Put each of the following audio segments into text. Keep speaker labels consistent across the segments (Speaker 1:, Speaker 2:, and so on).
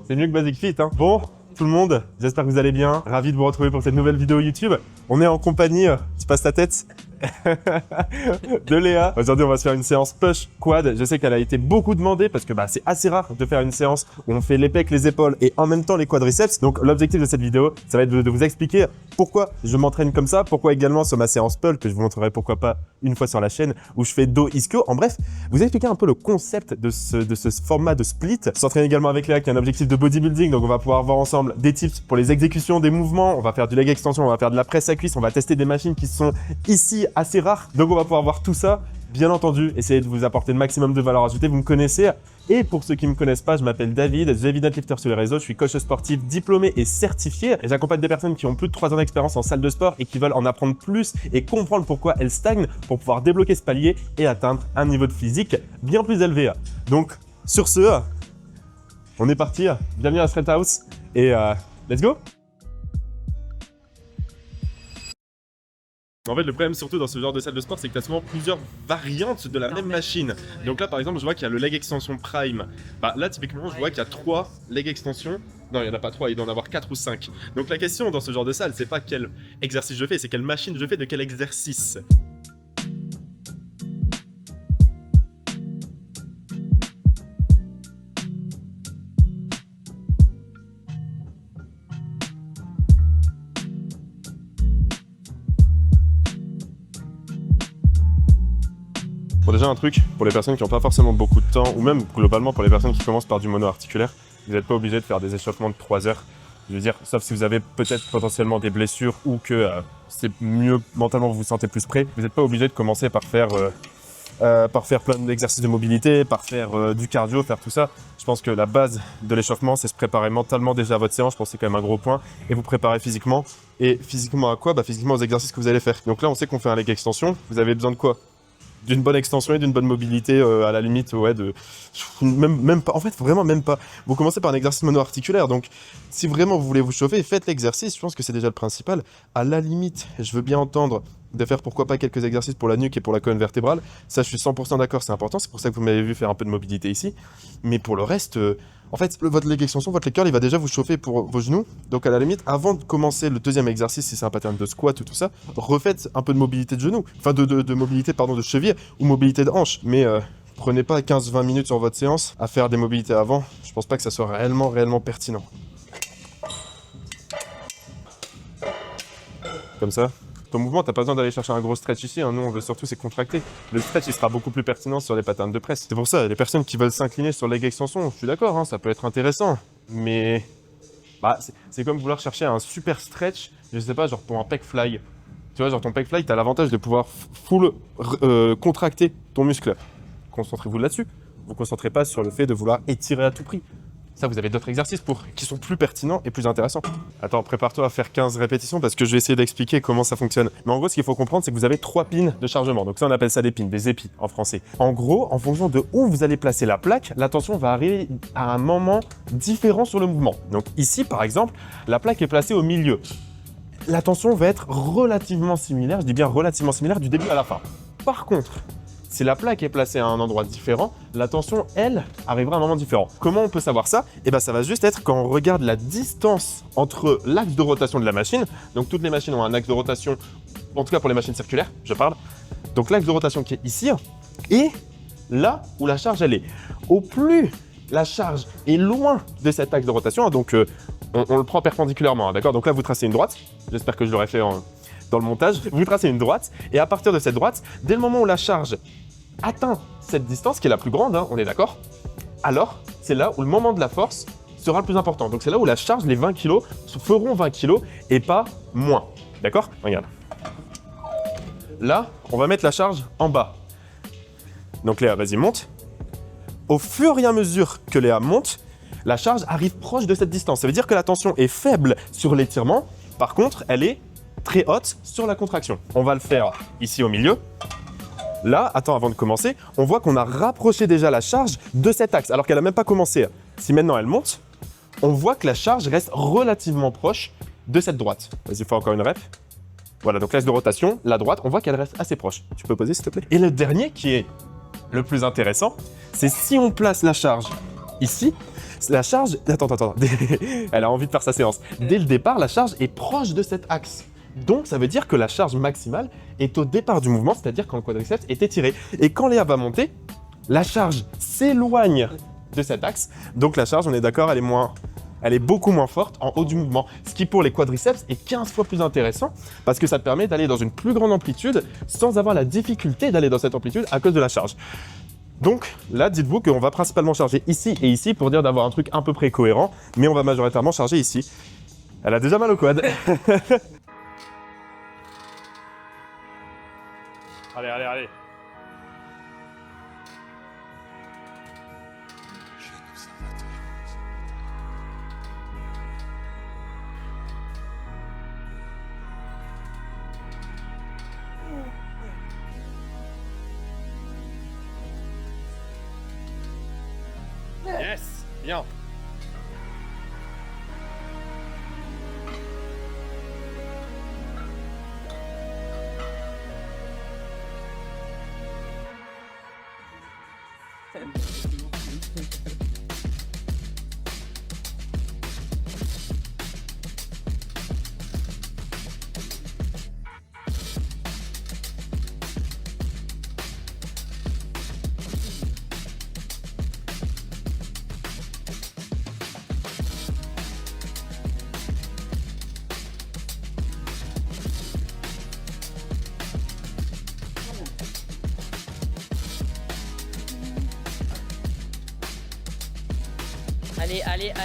Speaker 1: C'est mieux que Basic Fit, hein. Bon, tout le monde, j'espère que vous allez bien. Ravi de vous retrouver pour cette nouvelle vidéo YouTube. On est en compagnie, tu passes ta tête de Léa. Aujourd'hui, on va se faire une séance push quad. Je sais qu'elle a été beaucoup demandée parce que c'est assez rare de faire une séance où on fait les pecs, les épaules et en même temps les quadriceps. Donc, l'objectif de cette vidéo, ça va être de vous expliquer pourquoi je m'entraîne comme ça, pourquoi également sur ma séance pull, que je vous montrerai pourquoi pas une fois sur la chaîne, où je fais dos ischio. En bref, vous expliquer un peu le concept de ce format de split. Je s'entraîne également avec Léa qui a un objectif de bodybuilding. Donc, on va pouvoir voir ensemble des tips pour les exécutions des mouvements. On va faire du leg extension, on va faire de la presse à cuisse, on va tester des machines qui sont ici assez rares. Donc on va pouvoir voir tout ça, bien entendu, essayer de vous apporter le maximum de valeur ajoutée, vous me connaissez. Et pour ceux qui ne me connaissent pas, je m'appelle David, The Evident Lifter sur les réseaux, je suis coach sportif diplômé et certifié. Et j'accompagne des personnes qui ont plus de 3 ans d'expérience en salle de sport et qui veulent en apprendre plus et comprendre pourquoi elles stagnent pour pouvoir débloquer ce palier et atteindre un niveau de physique bien plus élevé. Donc sur ce, on est parti, bienvenue à Straight House et let's go! En fait, le problème surtout dans ce genre de salle de sport, c'est que tu as souvent plusieurs variantes de la même machine. Donc là, par exemple, je vois qu'il y a le leg extension prime. Là, typiquement, je vois qu'il y a 3 leg extensions. Non, il n'y en a pas 3, il doit en avoir 4 ou 5. Donc la question dans ce genre de salle, c'est pas quel exercice je fais, c'est quelle machine je fais de quel exercice. Bon, déjà un truc, pour les personnes qui n'ont pas forcément beaucoup de temps, ou même globalement pour les personnes qui commencent par du mono-articulaire, vous n'êtes pas obligé de faire des échauffements de 3 heures. Je veux dire, sauf si vous avez peut-être potentiellement des blessures ou que c'est mieux mentalement, vous vous sentez plus prêt. Vous n'êtes pas obligé de commencer par faire plein d'exercices de mobilité, par faire du cardio, faire tout ça. Je pense que la base de l'échauffement, c'est se préparer mentalement déjà à votre séance. Je pense que c'est quand même un gros point. Et vous préparer physiquement. Et physiquement à quoi? Physiquement aux exercices que vous allez faire. Donc là, on sait qu'on fait un leg extension. Vous avez besoin de quoi? D'une bonne extension et d'une bonne mobilité à la limite, ouais, même pas, en fait, vraiment même pas. Vous commencez par un exercice mono-articulaire, donc si vraiment vous voulez vous chauffer, faites l'exercice, je pense que c'est déjà le principal. À la limite, je veux bien entendre de faire pourquoi pas quelques exercices pour la nuque et pour la colonne vertébrale, ça je suis 100% d'accord, c'est important, c'est pour ça que vous m'avez vu faire un peu de mobilité ici, mais pour le reste, en fait, votre leg extension, votre leg curl, il va déjà vous chauffer pour vos genoux, donc à la limite, avant de commencer le deuxième exercice, si c'est un pattern de squat ou tout ça, refaites un peu de mobilité de genoux, enfin de mobilité, pardon, de cheville ou mobilité de hanche, mais prenez pas 15-20 minutes sur votre séance à faire des mobilités avant, je pense pas que ça soit réellement pertinent. Comme ça. Ton mouvement, t'as pas besoin d'aller chercher un gros stretch ici, hein. Nous on veut surtout c'est contracter. Le stretch il sera beaucoup plus pertinent sur les patterns de presse. C'est pour ça, les personnes qui veulent s'incliner sur leg extension, je suis d'accord, hein, ça peut être intéressant. Mais c'est comme vouloir chercher un super stretch, je sais pas, genre pour un pec fly. Tu vois, genre ton pec fly, t'as l'avantage de pouvoir full contracter ton muscle. Concentrez-vous là-dessus. Vous concentrez pas sur le fait de vouloir étirer à tout prix. Ça, vous avez d'autres exercices qui sont plus pertinents et plus intéressants. Attends, prépare-toi à faire 15 répétitions parce que je vais essayer d'expliquer comment ça fonctionne. Mais en gros, ce qu'il faut comprendre, c'est que vous avez 3 pins de chargement. Donc ça, on appelle ça des pins, des épis en français. En gros, en fonction de où vous allez placer la plaque, la tension va arriver à un moment différent sur le mouvement. Donc ici, par exemple, la plaque est placée au milieu. La tension va être relativement similaire, je dis bien relativement similaire du début à la fin. Par contre, si la plaque est placée à un endroit différent, la tension, elle, arrivera à un moment différent. Comment on peut savoir ça? Ça va juste être quand on regarde la distance entre l'axe de rotation de la machine. Donc toutes les machines ont un axe de rotation, en tout cas pour les machines circulaires, je parle. Donc l'axe de rotation qui est ici, et là où la charge elle est. Au plus la charge est loin de cet axe de rotation, donc on le prend perpendiculairement, d'accord? Donc là vous tracez une droite, j'espère que je l'aurai fait dans le montage, vous tracez une droite, et à partir de cette droite, dès le moment où la charge atteint cette distance, qui est la plus grande, hein, on est d'accord, alors c'est là où le moment de la force sera le plus important. Donc c'est là où la charge, les 20 kg, feront 20 kg et pas moins. D'accord? Regarde. Là, on va mettre la charge en bas. Donc Léa, vas-y, monte. Au fur et à mesure que Léa monte, la charge arrive proche de cette distance. Ça veut dire que la tension est faible sur l'étirement, par contre, elle est très haute sur la contraction. On va le faire ici au milieu. Là, attends, avant de commencer, on voit qu'on a rapproché déjà la charge de cet axe, alors qu'elle n'a même pas commencé. Si maintenant elle monte, on voit que la charge reste relativement proche de cette droite. Vas-y, fais encore une rep. Voilà, donc l'axe de rotation, la droite, on voit qu'elle reste assez proche. Tu peux poser, s'il te plaît? Et le dernier, qui est le plus intéressant, c'est si on place la charge ici, La charge, attends, elle a envie de faire sa séance. Dès le départ, la charge est proche de cet axe. Donc, ça veut dire que la charge maximale est au départ du mouvement, c'est-à-dire quand le quadriceps est étiré. Et quand Léa va monter, la charge s'éloigne de cet axe. Donc, la charge, on est d'accord, elle est beaucoup moins forte en haut du mouvement. Ce qui, pour les quadriceps, est 15 fois plus intéressant parce que ça te permet d'aller dans une plus grande amplitude sans avoir la difficulté d'aller dans cette amplitude à cause de la charge. Donc là, dites-vous qu'on va principalement charger ici et ici pour dire d'avoir un truc à peu près cohérent, mais on va majoritairement charger ici. Elle a déjà mal au quad. Allez. Yes, bien.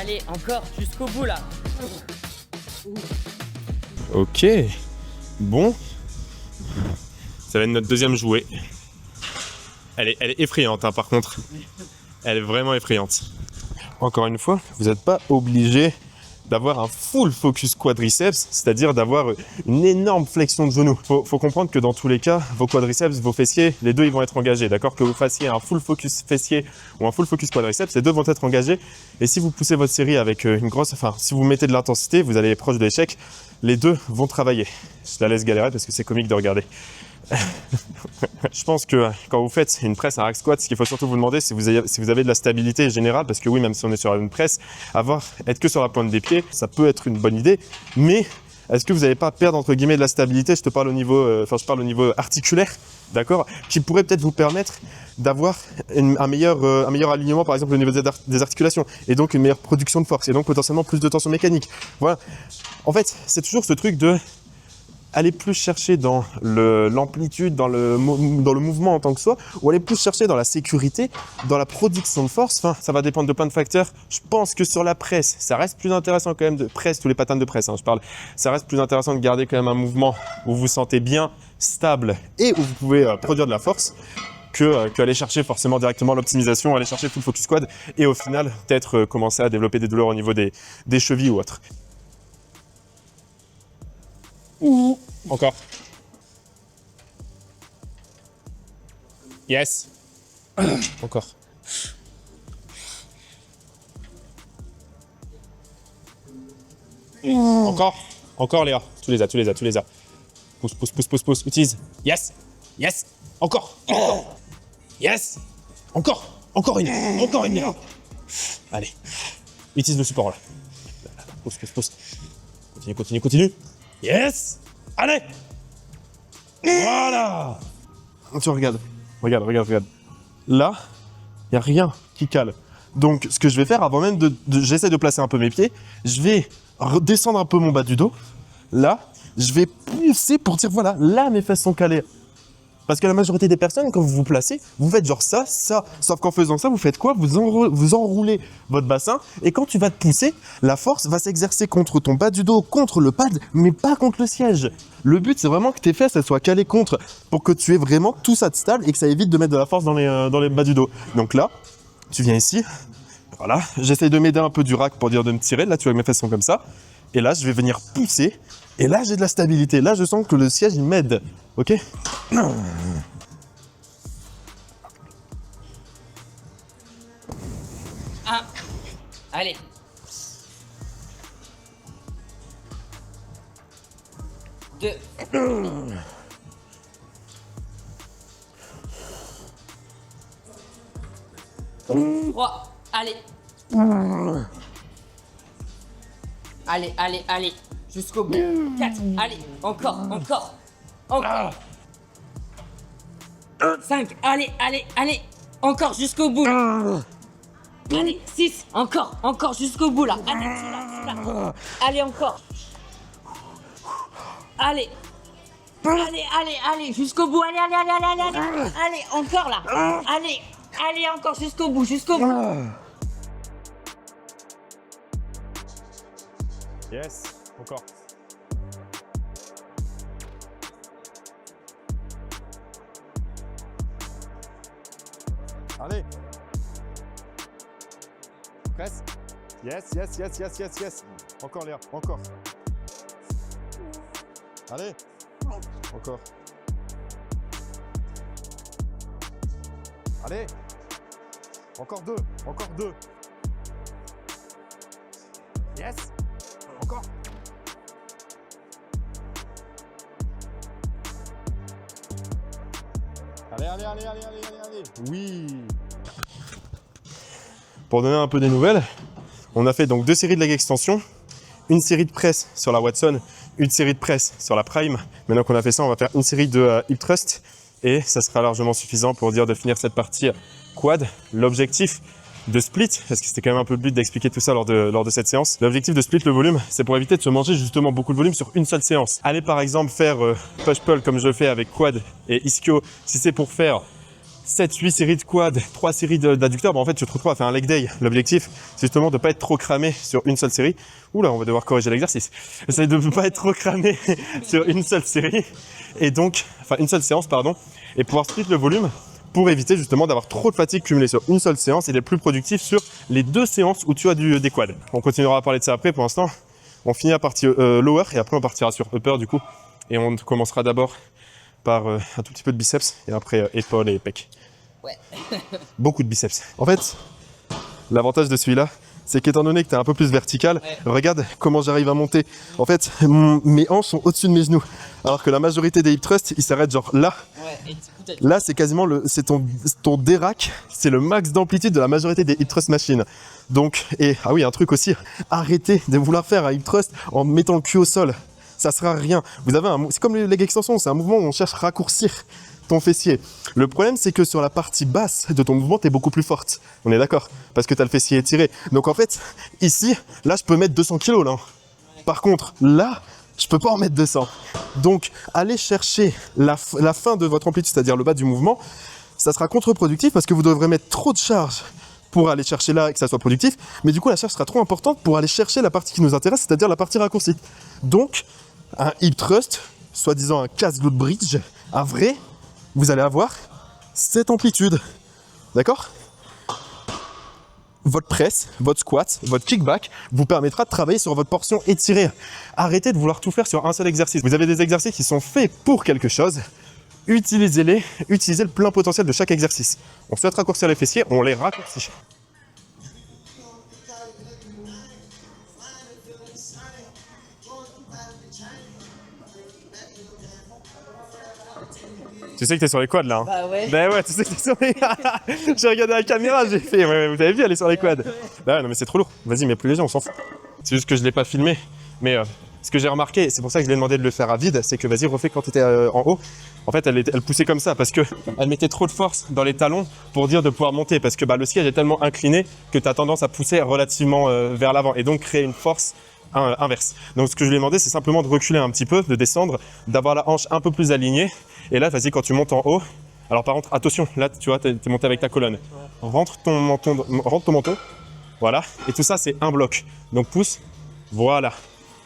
Speaker 2: Allez, encore, jusqu'au bout là.
Speaker 1: Ok, bon. Ça va être notre deuxième jouet. Elle est effrayante, hein, par contre. Elle est vraiment effrayante. Encore une fois, vous n'êtes pas obligé d'avoir un full focus quadriceps, c'est-à-dire d'avoir une énorme flexion de genou. Faut comprendre que dans tous les cas, vos quadriceps, vos fessiers, les deux ils vont être engagés, d'accord? Que vous fassiez un full focus fessier ou un full focus quadriceps, les deux vont être engagés. Et si vous poussez votre série avec si vous mettez de l'intensité, vous allez être proche de l'échec, les deux vont travailler. Je la laisse galérer parce que c'est comique de regarder. Je pense que quand vous faites une presse, un rack squat, ce qu'il faut surtout vous demander, c'est si vous avez de la stabilité générale, parce que oui, même si on est sur une presse, être que sur la pointe des pieds, ça peut être une bonne idée, mais est-ce que vous n'allez pas perdre entre guillemets de la stabilité? Je parle au niveau articulaire, d'accord, qui pourrait peut-être vous permettre d'avoir un meilleur alignement, par exemple au niveau des articulations, et donc une meilleure production de force, et donc potentiellement plus de tension mécanique. Voilà. En fait, c'est toujours ce truc de aller plus chercher dans l'amplitude, dans le mouvement en tant que soi, ou aller plus chercher dans la sécurité, dans la production de force. Enfin, ça va dépendre de plein de facteurs. Je pense que sur la presse, ça reste plus intéressant quand même tous les patterns de presse, hein, ça reste plus intéressant de garder quand même un mouvement où vous vous sentez bien, stable et où vous pouvez produire de la force qu'aller chercher forcément directement l'optimisation, aller chercher full focus quad et au final peut-être commencer à développer des douleurs au niveau des chevilles ou autres. Encore. Yes. Encore. Encore Léa. Tu les as. Pousse. Utilise. Yes. Encore. Yes. Encore une. Léa. Allez. Utilise le support là. Pousse. Continue. Yes. Allez. Voilà. Tu regarde. Là, il n'y a rien qui cale. Donc, ce que je vais faire, avant même j'essaie de placer un peu mes pieds, je vais redescendre un peu mon bas du dos. Là, je vais pousser pour dire, voilà, là, mes fesses sont calées. Parce que la majorité des personnes, quand vous vous placez, vous faites genre ça. Sauf qu'en faisant ça, vous faites quoi? Vous enroulez votre bassin. Et quand tu vas te pousser, la force va s'exercer contre ton bas du dos, contre le pad, mais pas contre le siège. Le but, c'est vraiment que tes fesses elles soient calées contre, pour que tu aies vraiment tout ça de stable et que ça évite de mettre de la force dans les bas du dos. Donc là, tu viens ici. Voilà. J'essaye de m'aider un peu du rack pour dire de me tirer. Là, tu vois, mes fesses sont comme ça. Et là, je vais venir pousser. Et là, j'ai de la stabilité. Là, je sens que le siège, il m'aide. Ok?
Speaker 2: Ah, allez. Deux. 3. Allez. Allez, allez, allez. Jusqu'au bout. 4. Allez, encore. 5. Allez, allez, allez. Encore jusqu'au bout. Allez, 6. Encore jusqu'au bout là. Allez, là. Allez, encore. Allez. Allez, jusqu'au bout. Allez. Allez, encore là. Allez, encore jusqu'au bout.
Speaker 1: Yes, encore. Allez. Presse. Yes. Encore Léa, encore. Allez. Encore. Allez. Encore deux. Yes. Encore. Allez. Oui. Pour donner un peu des nouvelles, on a fait donc 2 séries de leg extension, une série de presse sur la Watson, une série de presse sur la Prime. Maintenant qu'on a fait ça, on va faire une série de hip thrust et ça sera largement suffisant pour dire de finir cette partie quad. L'objectif de split, parce que c'était quand même un peu le but d'expliquer tout ça lors de cette séance. L'objectif de split le volume, c'est pour éviter de se manger justement beaucoup de volume sur une seule séance. Allez par exemple faire push-pull comme je le fais avec quad et ischio, si c'est pour faire 7-8 séries de quad, 3 séries d'adducteurs, en fait tu te retrouves à faire un leg day. L'objectif, c'est justement de ne pas être trop cramé sur une seule série. Oula, on va devoir corriger l'exercice. Essaye de ne pas être trop cramé sur une seule série, et donc, enfin une seule séance, pardon, et pouvoir split le volume pour éviter justement d'avoir trop de fatigue cumulée sur une seule séance et d'être plus productif sur les 2 séances où tu as des quads. On continuera à parler de ça après. Pour l'instant, on finit la partie lower et après on partira sur upper du coup. Et on commencera d'abord par un tout petit peu de biceps et après épaules et pecs.
Speaker 2: Ouais.
Speaker 1: Beaucoup de biceps. En fait, l'avantage de celui-là, c'est qu'étant donné que tu es un peu plus vertical, regarde comment j'arrive à monter. En fait, mes hanches sont au-dessus de mes genoux. Alors que la majorité des hip thrusts, ils s'arrêtent genre là.
Speaker 2: Ouais,
Speaker 1: Là, c'est quasiment ton dérac, c'est le max d'amplitude de la majorité des hip thrust machines. Donc, ah oui, un truc aussi, arrêtez de vouloir faire un hip thrust en mettant le cul au sol. Ça sert à rien. C'est comme les leg extensions, c'est un mouvement où on cherche à raccourcir ton fessier. Le problème, c'est que sur la partie basse de ton mouvement, tu es beaucoup plus forte. On est d'accord? Parce que tu as le fessier étiré. Donc en fait, ici, là, je peux mettre 200 kg là. Par contre, là, je peux pas en mettre 200. Donc, allez chercher la fin de votre amplitude, c'est-à-dire le bas du mouvement. Ça sera contre-productif parce que vous devrez mettre trop de charge pour aller chercher là et que ça soit productif. Mais du coup, la charge sera trop importante pour aller chercher la partie qui nous intéresse, c'est-à-dire la partie raccourcie. Donc, un hip thrust, soi-disant un casse-glute bridge, un vrai, vous allez avoir cette amplitude. D'accord? Votre presse, votre squat, votre kickback vous permettra de travailler sur votre portion étirée. Arrêtez de vouloir tout faire sur un seul exercice. Vous avez des exercices qui sont faits pour quelque chose. Utilisez-les, utilisez le plein potentiel de chaque exercice. On souhaite raccourcir les fessiers, on les raccourcit. Tu sais que t'es sur les quads là. Hein.
Speaker 2: Bah ouais.
Speaker 1: Bah ouais, tu sais que t'es sur les. J'ai regardé la caméra, j'ai fait. Ouais, vous avez vu, elle est sur les quads. Bah ouais, non mais c'est trop lourd. Vas-y, mais plus léger, on s'en fout. C'est juste que je l'ai pas filmé. Mais ce que j'ai remarqué, c'est pour ça que je lui ai demandé de le faire à vide, c'est que vas-y, refais quand t'étais en haut. En fait, elle poussait comme ça parce que elle mettait trop de force dans les talons pour dire de pouvoir monter. Parce que le siège est tellement incliné que tu as tendance à pousser relativement vers l'avant et donc créer une force inverse. Donc ce que je lui ai demandé, c'est simplement de reculer un petit peu, de descendre, d'avoir la hanche un peu plus alignée. Et là, vas-y, quand tu montes en haut, alors par contre, attention, là, tu vois, t'es monté avec ta colonne. Rentre ton menton, voilà. Et tout ça, c'est un bloc. Donc pousse, voilà.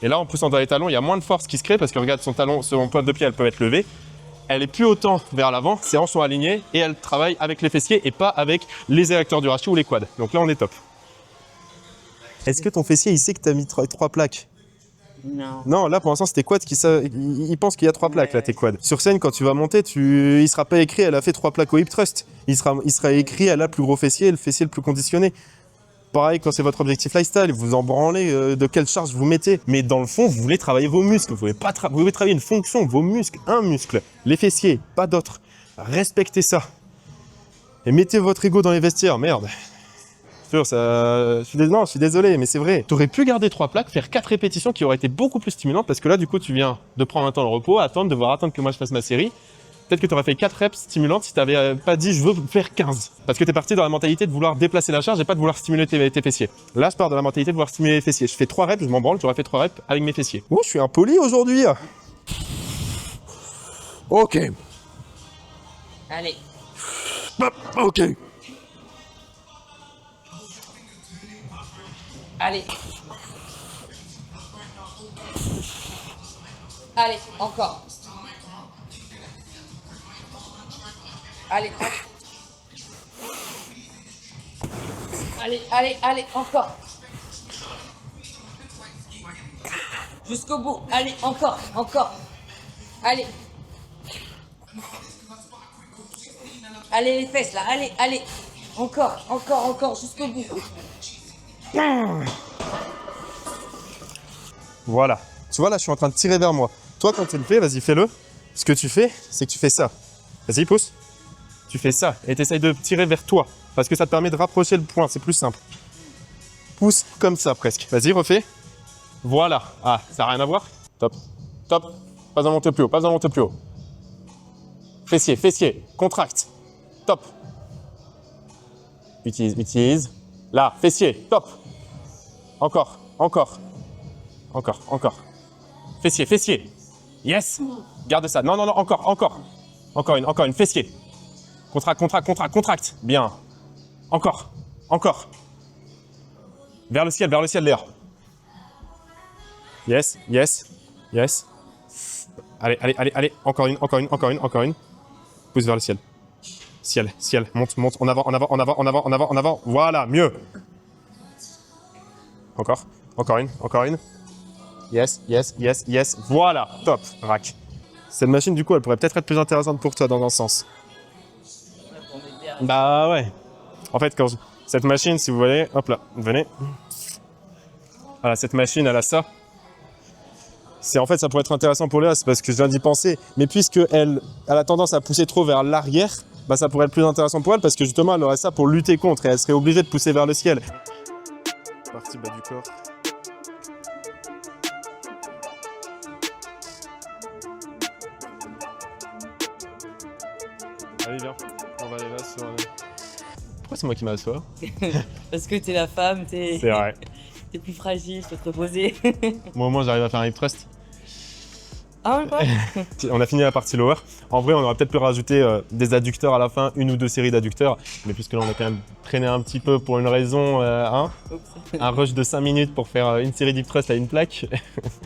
Speaker 1: Et là, en poussant dans les talons, il y a moins de force qui se crée parce que regarde, son pointe de pied, elle peut être levée. Elle est plus autant vers l'avant, ses hanches sont alignées et elle travaille avec les fessiers et pas avec les érecteurs du rachis ou les quads. Donc là, on est top. Est-ce que ton fessier, il sait que tu as mis 3 plaques?
Speaker 2: Non.
Speaker 1: Non, là pour l'instant c'était quad il pense qu'il y a 3 plaques là, tes quads. Sur scène, quand tu vas monter, il sera pas écrit elle a fait 3 plaques au hip thrust. Il sera écrit elle a le plus gros fessier et le fessier le plus conditionné. Pareil, quand c'est votre objectif lifestyle, vous en branlez de quelle charge vous mettez. Mais dans le fond, vous voulez travailler vos muscles. Vous voulez travailler une fonction, vos muscles, un muscle. Les fessiers, pas d'autres. Respectez ça. Et mettez votre ego dans les vestiaires, merde. Arthur, ça... Non, je suis désolé, mais c'est vrai. T'aurais pu garder 3 plaques, faire 4 répétitions qui auraient été beaucoup plus stimulantes, parce que là, du coup, tu viens de prendre un temps de repos, devoir attendre que moi je fasse ma série. Peut-être que tu aurais fait 4 reps stimulantes si tu n'avais pas dit je veux faire 15. Parce que tu es parti dans la mentalité de vouloir déplacer la charge et pas de vouloir stimuler tes fessiers. Là, je pars de la mentalité de vouloir stimuler les fessiers. Je fais 3 reps, je m'en branle, j'aurais fait 3 reps avec mes fessiers. Oh, je suis impoli aujourd'hui. Ok.
Speaker 2: Allez.
Speaker 1: Ok.
Speaker 2: Allez. Allez, encore. Allez. Allez, encore. Jusqu'au bout. Allez, encore. Allez. Allez, les fesses, là. Allez. Encore, jusqu'au bout.
Speaker 1: Voilà. Tu vois, là, je suis en train de tirer vers moi. Toi, quand tu le fais, vas-y, fais-le. Ce que tu fais, c'est que tu fais ça. Vas-y, pousse. Tu fais ça et tu essayes de tirer vers toi parce que ça te permet de rapprocher le point, c'est plus simple. Pousse comme ça presque. Vas-y, refais. Voilà. Ah, ça n'a rien à voir. Top. Pas en monter plus haut, Fessier. Contracte. Top. Utilise. Là, fessier. Top. Encore. Fessier. Yes. Garde ça. Non, encore. Encore une. Fessier. Contracte. Bien. Encore. Vers le ciel, Léa. Yes. Allez. Encore une. Pousse vers le ciel. Ciel. Monte. En avant. Voilà, mieux. Encore une. Yes. Voilà, top. Rack. Cette machine, du coup, elle pourrait peut-être être plus intéressante pour toi dans un sens. Bah ouais. En fait, cette machine, si vous voyez, hop là, venez. Voilà, cette machine, elle a ça. En fait, ça pourrait être intéressant pour Léa, c'est parce que je viens d'y penser. Mais puisque elle a tendance à pousser trop vers l'arrière, bah ça pourrait être plus intéressant pour elle parce que justement, elle aurait ça pour lutter contre et elle serait obligée de pousser vers le ciel. Partie bas du corps. Allez, viens. On va aller là sur... Pourquoi c'est moi qui m'assois?
Speaker 2: Parce que t'es la femme, t'es
Speaker 1: C'est vrai.
Speaker 2: plus fragile, je peux te reposer.
Speaker 1: Moi, au moins, j'arrive à faire un hip thrust.
Speaker 2: Ah, même pas.
Speaker 1: On a fini la partie lower. En vrai, on aurait peut-être pu rajouter des adducteurs à la fin, 1 ou 2 séries d'adducteurs. Mais puisque là, on a quand même traîné un petit peu pour une raison, un rush de 5 minutes pour faire une série d'hip thrust à une plaque.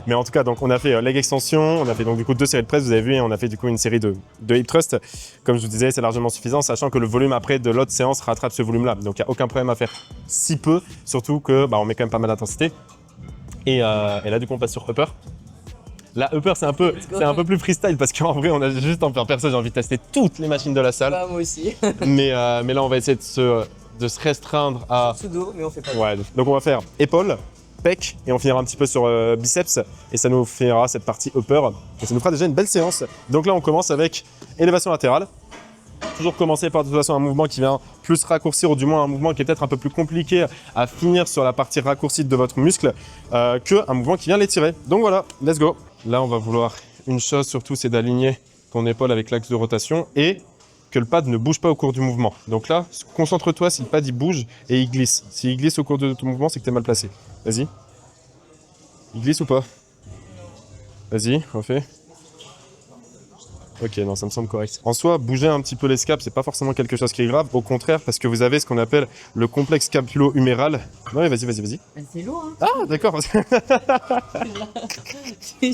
Speaker 1: Mais en tout cas, donc, on a fait leg extension, on a fait donc du coup 2 séries de presse, vous avez vu, et on a fait du coup une série de hip thrust. Comme je vous disais, c'est largement suffisant, sachant que le volume après de l'autre séance rattrape ce volume-là. Donc, il n'y a aucun problème à faire si peu, surtout que on met quand même pas mal d'intensité. Et là, du coup, on passe sur upper. La upper, c'est un peu plus freestyle parce qu'en vrai, on a juste en faire perso. J'ai envie de tester toutes les machines de la salle.
Speaker 2: Bah, moi aussi.
Speaker 1: mais là, on va essayer de se restreindre à.
Speaker 2: Sudo, mais on fait pas.
Speaker 1: Ouais. Donc on va faire épaule, pec et on finira un petit peu sur biceps et ça nous finira cette partie upper. Et ça nous fera déjà une belle séance. Donc là, on commence avec élévation latérale. Toujours commencer par de toute façon un mouvement qui vient plus raccourcir ou du moins un mouvement qui est peut-être un peu plus compliqué à finir sur la partie raccourcie de votre muscle qu'un mouvement qui vient l'étirer. Donc voilà, let's go. Là, on va vouloir une chose surtout, c'est d'aligner ton épaule avec l'axe de rotation et que le pad ne bouge pas au cours du mouvement. Donc là, concentre-toi si le pad il bouge et il glisse. S'il glisse au cours de ton mouvement, c'est que tu es mal placé. Vas-y. Il glisse ou pas? Vas-y, refais. Ok, non, ça me semble correct. En soi, bouger un petit peu l'escape, c'est pas forcément quelque chose qui est grave. Au contraire, parce que vous avez ce qu'on appelle le complexe scapulo-huméral. Ouais, vas-y.
Speaker 2: C'est lourd, hein.
Speaker 1: Ah, d'accord. Je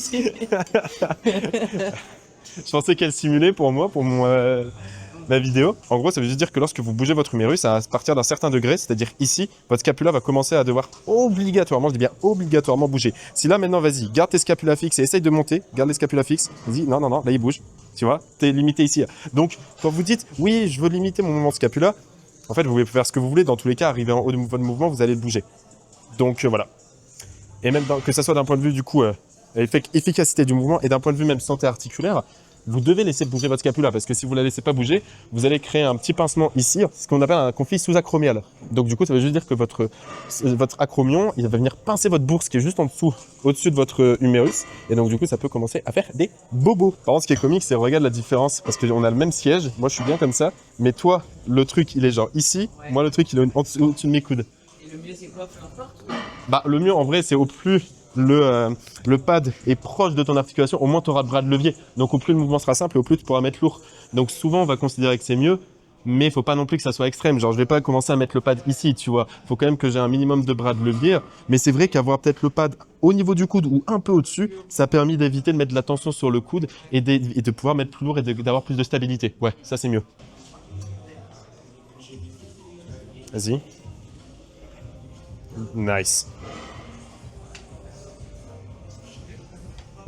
Speaker 1: pensais qu'elle simulait pour moi, pour ma vidéo. En gros, ça veut juste dire que lorsque vous bougez votre humérus, à partir d'un certain degré, c'est-à-dire ici, votre scapula va commencer à devoir obligatoirement, je dis bien obligatoirement bouger. Si là, maintenant, vas-y, garde tes scapulas fixes et essaye de monter, garde les scapulas fixes, vas-y, non, là, il bouge. Tu vois, t'es limité ici. Donc, quand vous dites, oui, je veux limiter mon mouvement de scapula, en fait, vous pouvez faire ce que vous voulez. Dans tous les cas, arriver en haut de votre mouvement, vous allez le bouger. Donc, voilà. Et même que ça soit d'un point de vue, du coup, efficacité du mouvement et d'un point de vue même santé articulaire, vous devez laisser bouger votre scapula parce que si vous la laissez pas bouger, vous allez créer un petit pincement ici, ce qu'on appelle un conflit sous-acromial. Donc du coup, ça veut juste dire que votre acromion, il va venir pincer votre bourse qui est juste en dessous, au-dessus de votre humérus. Et donc du coup, ça peut commencer à faire des bobos. Par contre, ce qui est comique, c'est regarde la différence parce qu'on a le même siège. Moi, je suis bien comme ça, mais toi, le truc, il est genre ici. Ouais. Moi, le truc, il est au-dessus de mes coudes.
Speaker 2: Et le mieux, c'est quoi, peu importe?
Speaker 1: Bah, le mieux, en vrai, c'est au plus le pad est proche de ton articulation, au moins tu auras le bras de levier. Donc au plus le mouvement sera simple et au plus tu pourras mettre lourd. Donc souvent on va considérer que c'est mieux, mais il faut pas non plus que ça soit extrême. Genre je vais pas commencer à mettre le pad ici, tu vois. Faut quand même que j'ai un minimum de bras de levier. Mais c'est vrai qu'avoir peut-être le pad au niveau du coude ou un peu au-dessus, ça a permis d'éviter de mettre de la tension sur le coude et de pouvoir mettre plus lourd et d'avoir plus de stabilité. Ouais, ça c'est mieux. Vas-y. Nice.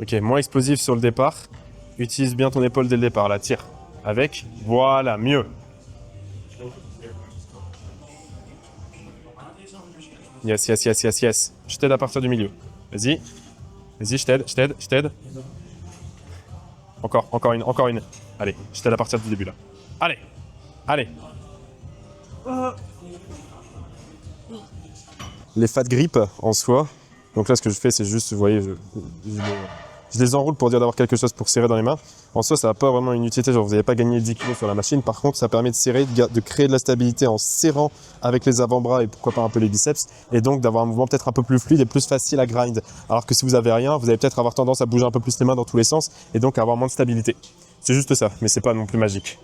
Speaker 1: Ok, moins explosif sur le départ. Utilise bien ton épaule dès le départ, là, tire. Avec, voilà, mieux. Yes, yes, yes, yes, yes. Je t'aide à partir du milieu. Vas-y. Vas-y, je t'aide. Encore une. Allez, je t'aide à partir du début, là. Allez. Les fat grip, en soi. Donc là, ce que je fais, c'est juste, vous voyez, je les enroule pour dire d'avoir quelque chose pour serrer dans les mains. En soi, ça n'a pas vraiment une utilité, genre vous n'allez pas gagner 10 kg sur la machine. Par contre, ça permet de serrer, de créer de la stabilité en serrant avec les avant-bras et pourquoi pas un peu les biceps. Et donc d'avoir un mouvement peut-être un peu plus fluide et plus facile à grind. Alors que si vous avez rien, vous allez peut-être avoir tendance à bouger un peu plus les mains dans tous les sens et donc à avoir moins de stabilité. C'est juste ça, mais c'est pas non plus magique.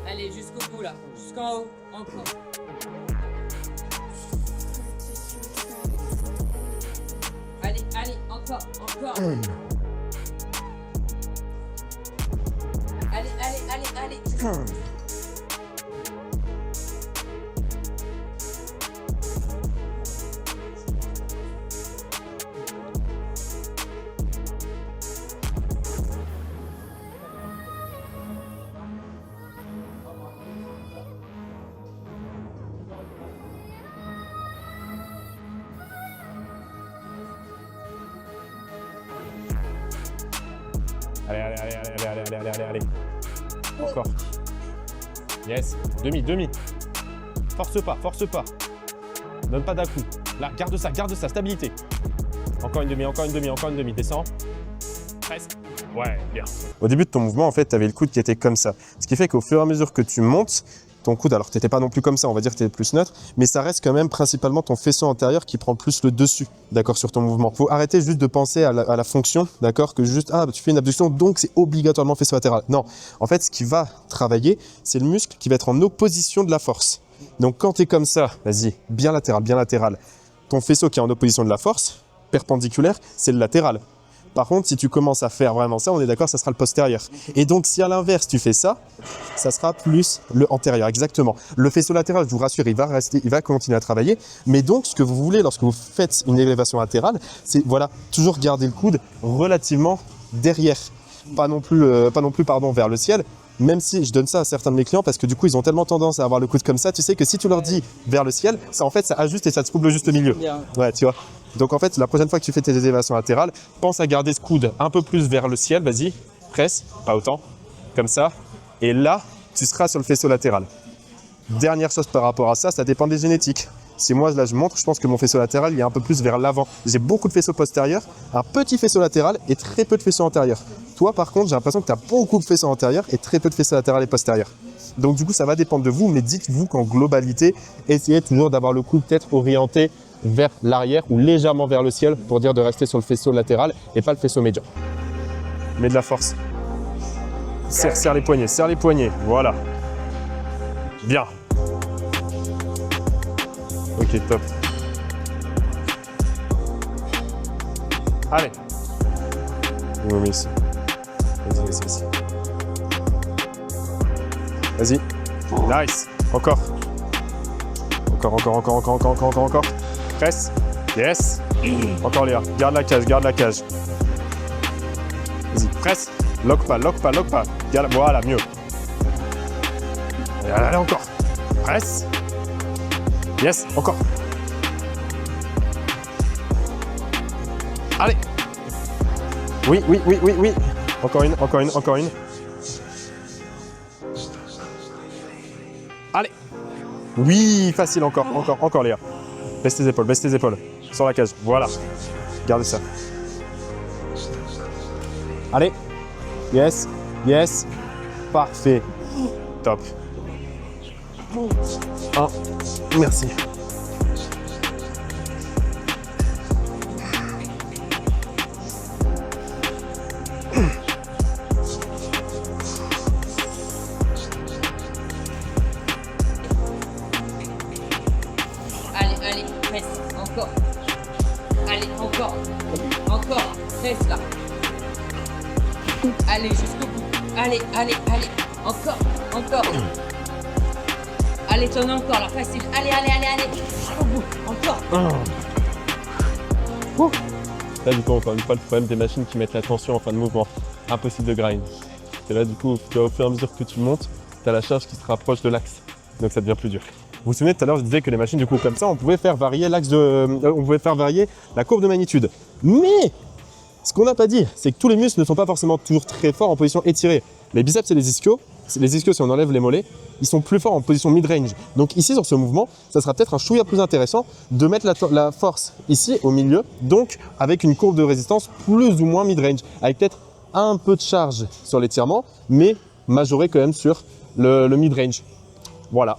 Speaker 2: Allez, jusqu'au bout là, jusqu'en haut, encore. Allez, encore. Allez.
Speaker 1: Allez. Encore. Yes. Demi. Force pas. Donne pas d'un coup. Là, garde ça, stabilité. Encore une demi. Descends. Presque. Ouais, bien. Au début de ton mouvement, en fait, tu avais le coude qui était comme ça. Ce qui fait qu'au fur et à mesure que tu montes, ton coude, alors tu n'étais pas non plus comme ça, on va dire que tu étais plus neutre, mais ça reste quand même principalement ton faisceau antérieur qui prend plus le dessus, d'accord, sur ton mouvement. Il faut arrêter juste de penser à la fonction, d'accord, que juste, tu fais une abduction, donc c'est obligatoirement faisceau latéral. Non, en fait, ce qui va travailler, c'est le muscle qui va être en opposition de la force. Donc quand tu es comme ça, vas-y, bien latéral. Ton faisceau qui est en opposition de la force, perpendiculaire, c'est le latéral. Par contre, si tu commences à faire vraiment ça, on est d'accord, ça sera le postérieur. Et donc, si à l'inverse, tu fais ça, ça sera plus le antérieur, exactement. Le faisceau latéral, je vous rassure, il va continuer à travailler. Mais donc, ce que vous voulez lorsque vous faites une élévation latérale, c'est, voilà, toujours garder le coude relativement derrière. Pas non plus, vers le ciel. Même si je donne ça à certains de mes clients parce que du coup, ils ont tellement tendance à avoir le coude comme ça. Tu sais que si tu leur dis vers le ciel, ça, en fait, ça ajuste et ça te coupe le juste milieu. Ouais, tu vois. Donc en fait, la prochaine fois que tu fais tes élévations latérales, pense à garder ce coude un peu plus vers le ciel, vas-y, presse, pas autant, comme ça. Et là, tu seras sur le faisceau latéral. Dernière chose par rapport à ça, ça dépend des génétiques. Si moi, là, je montre, je pense que mon faisceau latéral, il est un peu plus vers l'avant. J'ai beaucoup de faisceaux postérieurs, un petit faisceau latéral et très peu de faisceau antérieur. Toi, par contre, j'ai l'impression que tu as beaucoup de faisceau antérieur et très peu de faisceau latéral et postérieur. Donc du coup, ça va dépendre de vous, mais dites-vous qu'en globalité, essayez toujours d'avoir le coude peut-être orienté vers l'arrière ou légèrement vers le ciel pour dire de rester sur le faisceau latéral et pas le faisceau médian. Mets de la force. Serre les poignets, voilà. Bien. Ok, top. Allez. Je me mets ici. Vas-y. Nice. Encore. Encore. Presse. Yes. Encore Léa. Garde la cage. Vas-y, presse. Lock pas. Garde. Voilà, mieux. Allez, encore. Presse. Yes, encore. Allez. Oui. Encore une. Allez. Oui, facile, encore Léa. Baisse tes épaules. Sur la cage, voilà. Gardez ça. Allez. Yes. Parfait. Top. 1. Merci.
Speaker 2: Allez, reste, encore. Allez, encore. Reste là. Allez, jusqu'au bout. Allez. Encore. Allez, tourne encore là, facile. Allez. Jusqu'au bout, encore.
Speaker 1: Là, du coup, encore une fois, le problème des machines qui mettent la tension en fin de mouvement. Impossible de grind. Et là, du coup, au fur et à mesure que tu montes, tu as la charge qui se rapproche de l'axe. Donc ça devient plus dur. Vous vous souvenez, tout à l'heure, je disais que les machines, du coup, comme ça, on pouvait faire varier la courbe de magnitude. Mais ce qu'on n'a pas dit, c'est que tous les muscles ne sont pas forcément toujours très forts en position étirée. Les biceps et les ischios, si on enlève les mollets, ils sont plus forts en position mid-range. Donc ici, sur ce mouvement, ça sera peut-être un chouïa plus intéressant de mettre la force ici, au milieu, donc avec une courbe de résistance plus ou moins mid-range, avec peut-être un peu de charge sur l'étirement, mais majoré quand même sur le mid-range. Voilà.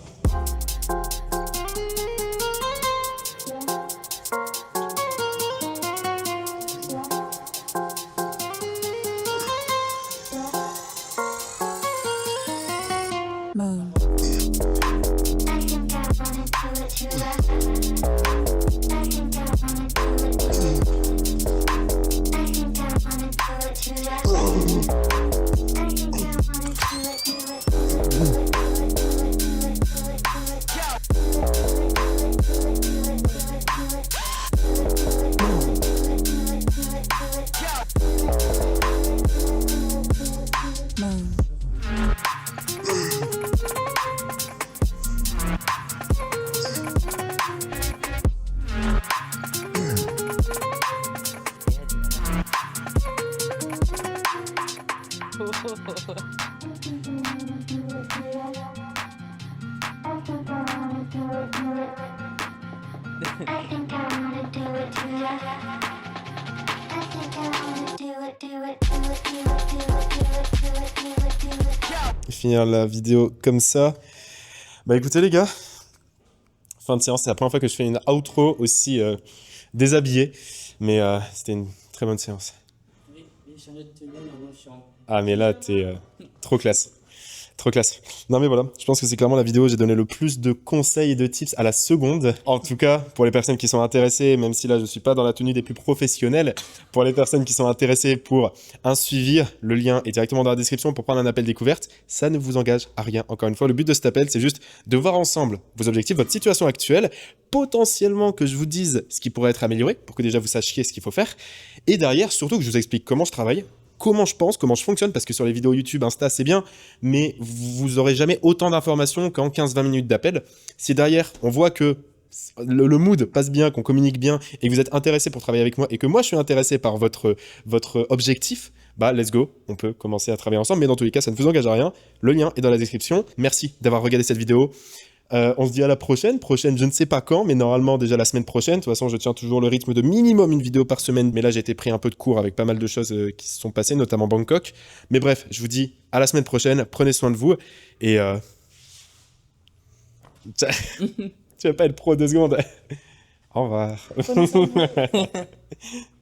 Speaker 1: Finir la vidéo comme ça. Bah écoutez les gars, fin de séance, c'est la première fois que je fais une outro aussi déshabillée, mais c'était une très bonne séance.
Speaker 2: Oui, j'ai changé de tenue, maintenant je suis en...
Speaker 1: Ah mais là t'es trop classe. Trop classe. Non mais voilà, je pense que c'est clairement la vidéo où j'ai donné le plus de conseils et de tips à la seconde. En tout cas, pour les personnes qui sont intéressées, même si là je suis pas dans la tenue des plus professionnels, pour les personnes qui sont intéressées pour un suivi, le lien est directement dans la description pour prendre un appel découverte. Ça ne vous engage à rien. Encore une fois, le but de cet appel, c'est juste de voir ensemble vos objectifs, votre situation actuelle, potentiellement que je vous dise ce qui pourrait être amélioré pour que déjà vous sachiez ce qu'il faut faire. Et derrière, surtout que je vous explique comment je travaille, comment je pense, comment je fonctionne, parce que sur les vidéos YouTube, Insta, c'est bien, mais vous aurez jamais autant d'informations qu'en 15-20 minutes d'appel. Si derrière, on voit que le mood passe bien, qu'on communique bien, et que vous êtes intéressé pour travailler avec moi, et que moi, je suis intéressé par votre objectif, bah, let's go, on peut commencer à travailler ensemble, mais dans tous les cas, ça ne vous engage à rien. Le lien est dans la description. Merci d'avoir regardé cette vidéo. On se dit à la prochaine, je ne sais pas quand, mais normalement déjà la semaine prochaine. De toute façon, je tiens toujours le rythme de minimum une vidéo par semaine, mais là j'ai été pris un peu de cours avec pas mal de choses qui se sont passées, notamment Bangkok. Mais bref, je vous dis à la semaine prochaine, prenez soin de vous, et tu vas pas être pro 2 secondes. Au revoir.